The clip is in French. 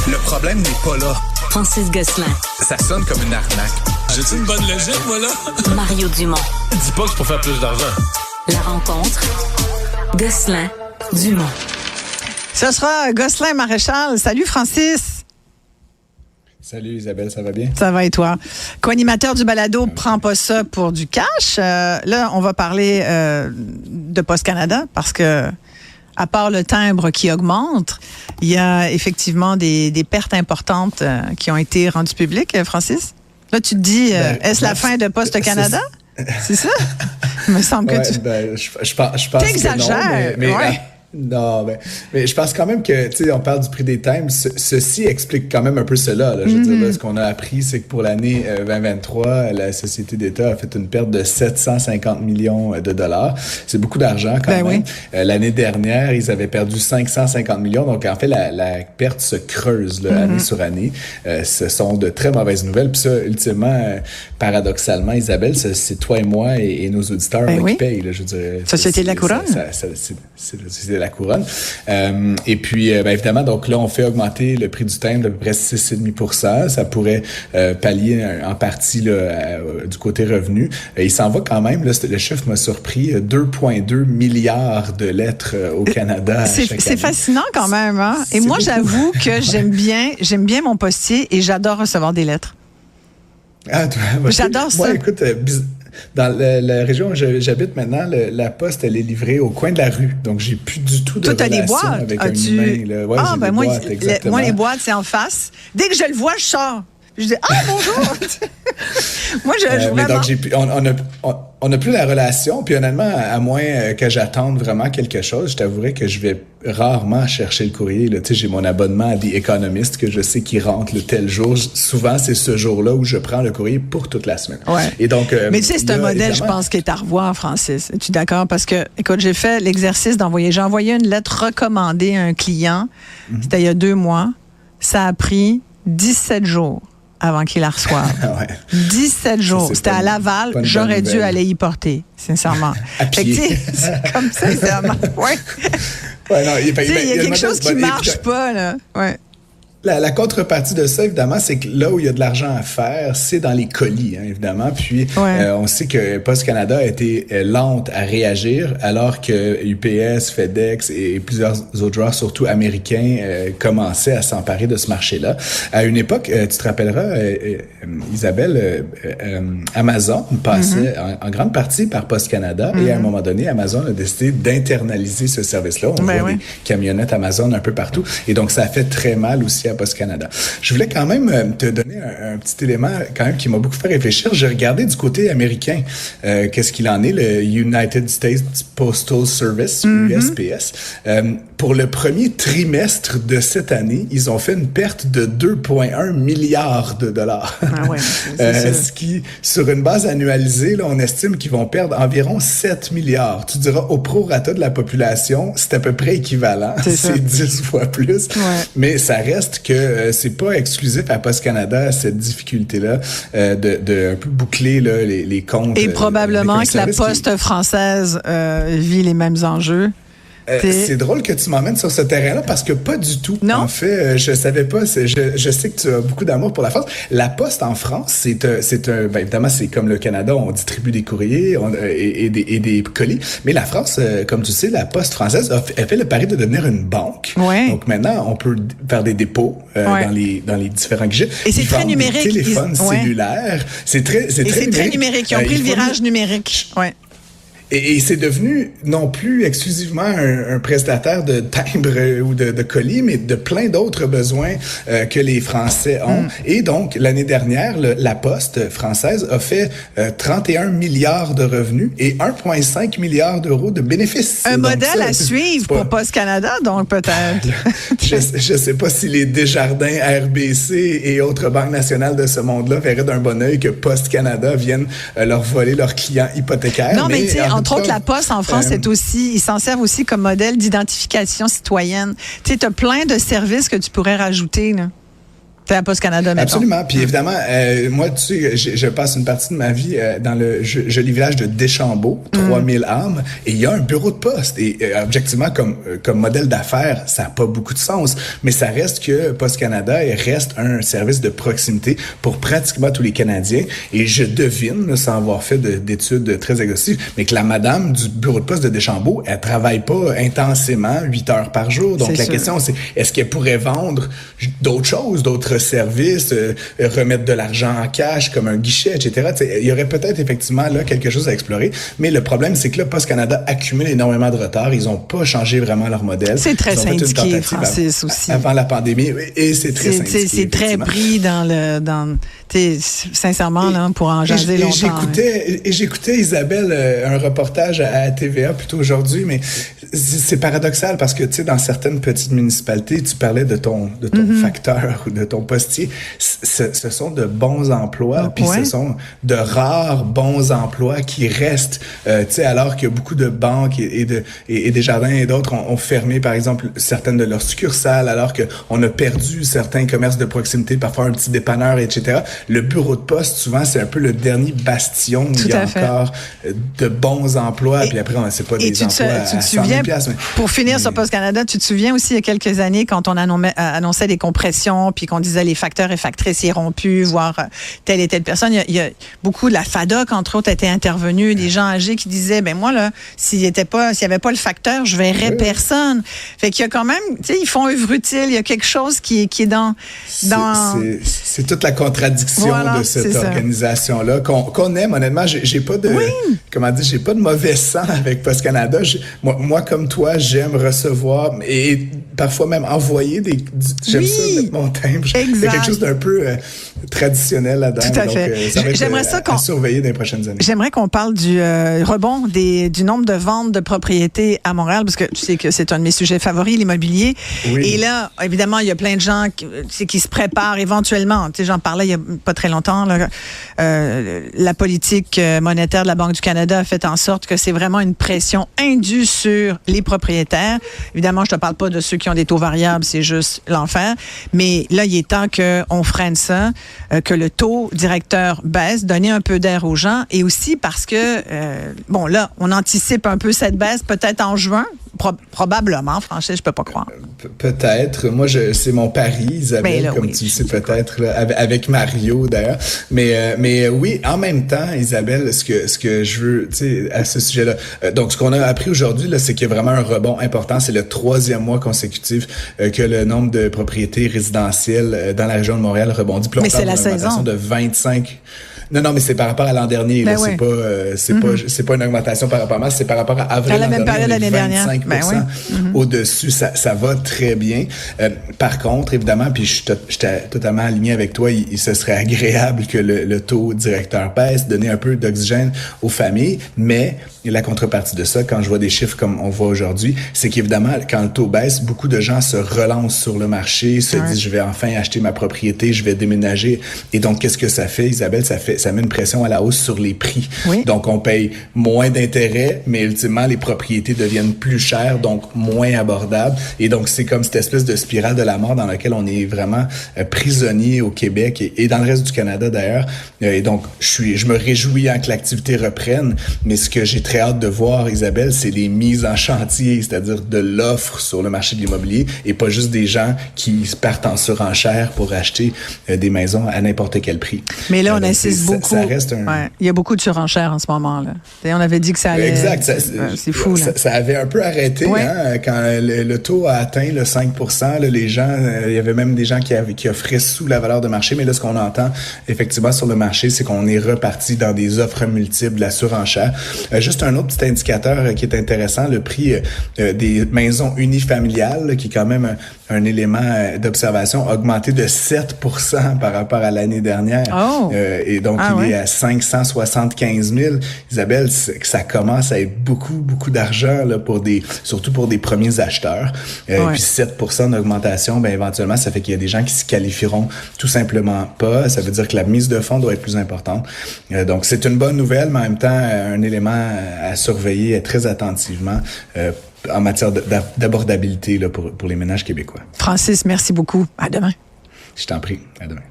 Le problème n'est pas là. Francis Gosselin. Ça sonne comme une arnaque. J'ai-tu une bonne logique, moi, là? Mario Dumont. Dis pas que c'est pour faire plus d'argent. La rencontre. Gosselin-Dumont. Ce sera Gosselin-Maréchal. Salut, Francis. Salut Isabelle, ça va bien? Ça va et toi? Co-animateur du balado Prends pas ça pour du cash. Là, on va parler de Post Canada parce que, à part le timbre qui augmente, il y a effectivement des pertes importantes qui ont été rendues publiques, Francis. Là, tu te dis, est-ce la fin de Post Canada? C'est ça? Il me semble que je pense t'exagères. Que non, non, mais je pense quand même que, tu sais, on parle du prix des timbres. Ceci explique quand même un peu cela. Là. Je veux dire, là, ce qu'on a appris, c'est que pour l'année 2023, la Société d'État a fait une perte de 750 millions de dollars. C'est beaucoup d'argent quand même. Oui. L'année dernière, ils avaient perdu 550 millions. Donc, en fait, la perte se creuse là, année sur année. Ce sont de très mauvaises nouvelles. Puis ça, ultimement, paradoxalement, Isabelle, c'est toi et moi et nos auditeurs qui payent. Là, je veux dire, Société de la Couronne. C'est la Couronne. Et puis, évidemment, donc là, on fait augmenter le prix du timbre d'à peu près 6,5 %. Ça pourrait pallier en partie là, du côté revenu. Il s'en va quand même, là, le chiffre m'a surpris, 2,2 milliards de lettres au Canada chaque année. C'est fascinant quand même. Hein? Et moi, j'avoue que j'aime bien mon postier et j'adore recevoir des lettres. Ah, toi, j'adore ça. Moi, écoute, dans la région où j'habite maintenant, la poste, elle est livrée au coin de la rue. Donc, j'ai plus du tout de relation avec un humain. Là. Ouais, moi, les boîtes, c'est en face. Dès que je le vois, je sors. Je dis « Ah, bonjour! » Moi, mais donc, on n'a plus la relation. Puis honnêtement, à moins que j'attende vraiment quelque chose, je t'avouerai que je vais rarement chercher le courrier. Tu sais, j'ai mon abonnement à The Economist que je sais qu'il rentre le tel jour. Souvent, c'est ce jour-là où je prends le courrier pour toute la semaine. Ouais. Et donc, mais tu sais, c'est un modèle, je pense, qui est à revoir, Francis. Es-tu d'accord? Parce que, écoute, j'ai fait l'exercice d'envoyer. J'ai envoyé une lettre recommandée à un client. C'était il y a 2 mois. Ça a pris 17 jours avant qu'il la reçoive. 17 jours. C'était à Laval. J'aurais dû aller y porter, sincèrement. À pied. C'est comme ça, sincèrement. Ouais. Non, il y a quelque chose qui marche pas, là. Ouais. La contrepartie de ça, évidemment, c'est que là où il y a de l'argent à faire, c'est dans les colis, hein, évidemment. Puis, on sait que Post Canada a été lente à réagir, alors que UPS, FedEx et plusieurs autres joueurs, surtout américains, commençaient à s'emparer de ce marché-là. À une époque, tu te rappelleras, Isabelle, Amazon passait en grande partie par Post Canada, et à un moment donné, Amazon a décidé d'internaliser ce service-là. On voit des camionnettes Amazon un peu partout, et donc ça a fait très mal aussi à Post Canada. Je voulais quand même te donner un petit élément quand même qui m'a beaucoup fait réfléchir. J'ai regardé du côté américain qu'est-ce qu'il en est, le United States Postal Service, USPS. Pour le premier trimestre de cette année, ils ont fait une perte de 2,1 milliards de dollars. Ah ouais, ce qui, sur une base annualisée, là, on estime qu'ils vont perdre environ 7 milliards. Tu diras, au prorata de la population, c'est à peu près équivalent. C'est 10 fois plus. Ouais. Mais ça reste que c'est pas exclusif à Post Canada, cette difficulté-là de un peu boucler là, les comptes. Et probablement que la Poste française vit les mêmes enjeux. C'est drôle que tu m'emmènes sur ce terrain-là parce que pas du tout. Non? En fait, je savais pas. Je sais que tu as beaucoup d'amour pour la France. La Poste en France, c'est évidemment, c'est comme le Canada, on distribue des courriers et des colis. Mais la France, comme tu sais, la Poste française a fait le pari de devenir une banque. Ouais. Donc maintenant, on peut faire des dépôts dans les différents guichets. Et c'est très numérique. Des téléphones cellulaires. C'est très numérique. Ils ont pris le virage numérique. Ouais. Et c'est devenu non plus exclusivement un prestataire de timbres ou de colis, mais de plein d'autres besoins que les Français ont. Et donc, l'année dernière, la Poste française a fait 31 milliards de revenus et 1,5 milliard d'euros de bénéfices. Un modèle à suivre pour Post Canada, donc peut-être. Je sais pas si les Desjardins, RBC et autres banques nationales de ce monde-là verraient d'un bon œil que Post Canada vienne leur voler leurs clients hypothécaires. Non, mais tu sais, entre autres, la Poste en France, ils s'en servent aussi comme modèle d'identification citoyenne. Tu sais, tu as plein de services que tu pourrais rajouter, là. C'est à Poste Canada, mettons. Absolument. Puis évidemment, moi, tu sais, je passe une partie de ma vie dans le joli village de Deschambault, 3000 âmes, et il y a un bureau de poste. Et objectivement, comme modèle d'affaires, ça n'a pas beaucoup de sens, mais ça reste que Poste Canada reste un service de proximité pour pratiquement tous les Canadiens. Et je devine, sans avoir fait d'études très exhaustives, mais que la madame du bureau de poste de Deschambault, elle travaille pas intensément 8 heures par jour. Donc la question, c'est est-ce qu'elle pourrait vendre d'autres choses, d'autres services, remettre de l'argent en cash comme un guichet, etc. T'sais, il y aurait peut-être effectivement là quelque chose à explorer, mais le problème c'est que là, Poste Canada accumule énormément de retard. Ils ont pas changé vraiment leur modèle. C'est très syndiqué, Francis, aussi. Avant la pandémie, et c'est très syndiqué. C'est très pris dans sincèrement, là, pour en jaser longtemps. J'écoutais Isabelle, un reportage à TVA plutôt aujourd'hui, mais c'est paradoxal parce que, tu sais, dans certaines petites municipalités, tu parlais de ton facteur ou de ton postier. Ce sont de bons emplois, puis ce sont de rares bons emplois qui restent, tu sais, alors que beaucoup de banques et des jardins et d'autres ont fermé, par exemple, certaines de leurs succursales, alors qu'on a perdu certains commerces de proximité, parfois un petit dépanneur, etc. Le bureau de poste, souvent, c'est un peu le dernier bastion où il y a encore de bons emplois, puis après, c'est pas des emplois à 100 000 piastres. Pour finir sur Poste Canada, tu te souviens aussi, il y a quelques années, quand on annonçait des compressions, puis qu'on disait les facteurs et factrices iront plus, voir telle et telle personne, il y a beaucoup de la FADOC, entre autres, a été intervenue, des gens âgés qui disaient, ben moi, là, s'il y avait pas le facteur, je verrais personne. Fait qu'il y a quand même, tu sais, ils font œuvre utile, il y a quelque chose qui est dans... C'est toute la contradiction de cette organisation-là qu'on aime. Honnêtement, j'ai pas de j'ai pas de mauvais sang avec Poste Canada. Moi, comme toi, j'aime recevoir et parfois même envoyer j'aime ça mettre mon timbre. Il y a quelque chose d'un peu traditionnel là-dedans. Tout à fait. Donc, ça va être à surveiller dans les prochaines années. J'aimerais qu'on parle du rebond du nombre de ventes de propriétés à Montréal, parce que tu sais que c'est un de mes sujets favoris, l'immobilier. Oui. Et là, évidemment, il y a plein de gens qui se préparent éventuellement. Tu sais, j'en parlais il y a pas très longtemps. Là, la politique monétaire de la Banque du Canada a fait en sorte que c'est vraiment une pression indue sur les propriétaires. Évidemment, je te parle pas de ceux qui ont des taux variables, c'est juste l'enfer. Mais là, il est temps qu'on freine ça, que le taux directeur baisse, donner un peu d'air aux gens, et aussi parce que, bon, là, on anticipe un peu cette baisse, peut-être en juin. Probablement, Francis, je peux pas croire. Peut-être. Moi, c'est mon pari, Isabelle, là, comme tu sais peut-être, là, avec Mario d'ailleurs. Mais oui, en même temps, Isabelle, ce que je veux, tu sais, à ce sujet-là. Donc, ce qu'on a appris aujourd'hui, là, c'est qu'il y a vraiment un rebond important. C'est le 3e mois consécutif que le nombre de propriétés résidentielles dans la région de Montréal rebondit. Puis mais c'est la saison. De 25. Non, mais c'est par rapport à l'an dernier. Là, c'est pas une augmentation par rapport à mars, c'est par rapport à avril. À la même période l'année dernière. 25% au-dessus, ça va très bien. Par contre, évidemment, puis je suis totalement aligné avec toi, ce serait agréable que le taux directeur baisse, donner un peu d'oxygène aux familles, mais la contrepartie de ça, quand je vois des chiffres comme on voit aujourd'hui, c'est qu'évidemment, quand le taux baisse, beaucoup de gens se relancent sur le marché, se disent, je vais enfin acheter ma propriété, je vais déménager. Et donc, qu'est-ce que ça fait, Isabelle? Ça met une pression à la hausse sur les prix. Oui. Donc, on paye moins d'intérêts, mais ultimement, les propriétés deviennent plus chères, donc moins abordables. Et donc, c'est comme cette espèce de spirale de la mort dans laquelle on est vraiment prisonnier au Québec et dans le reste du Canada d'ailleurs. Et donc, je me réjouis que l'activité reprenne, mais ce que j'ai très hâte de voir, Isabelle, c'est les mises en chantier, c'est-à-dire de l'offre sur le marché de l'immobilier et pas juste des gens qui partent en surenchère pour acheter des maisons à n'importe quel prix. Mais là, on insiste beaucoup. Ça reste il y a beaucoup de surenchères en ce moment. Là. On avait dit que ça allait... Exact. C'est fou. Là. Ça avait un peu arrêté quand le taux a atteint le 5%. Là, les gens, il y avait même des gens qui offraient sous la valeur de marché. Mais là, ce qu'on entend effectivement sur le marché, c'est qu'on est reparti dans des offres multiples, de la surenchère. Juste un autre petit indicateur qui est intéressant, le prix des maisons unifamiliales, qui est quand même un élément d'observation, a augmenté de 7% par rapport à l'année dernière. Oh. Et donc, il est à 575 000. Isabelle, ça commence à être beaucoup, beaucoup d'argent là, surtout pour des premiers acheteurs. Puis 7% d'augmentation, ben éventuellement, ça fait qu'il y a des gens qui se qualifieront tout simplement pas. Ça veut dire que la mise de fonds doit être plus importante. Donc, c'est une bonne nouvelle, mais en même temps, un élément à surveiller très attentivement en matière d'abordabilité là, pour les ménages québécois. Francis, merci beaucoup. À demain. Je t'en prie. À demain.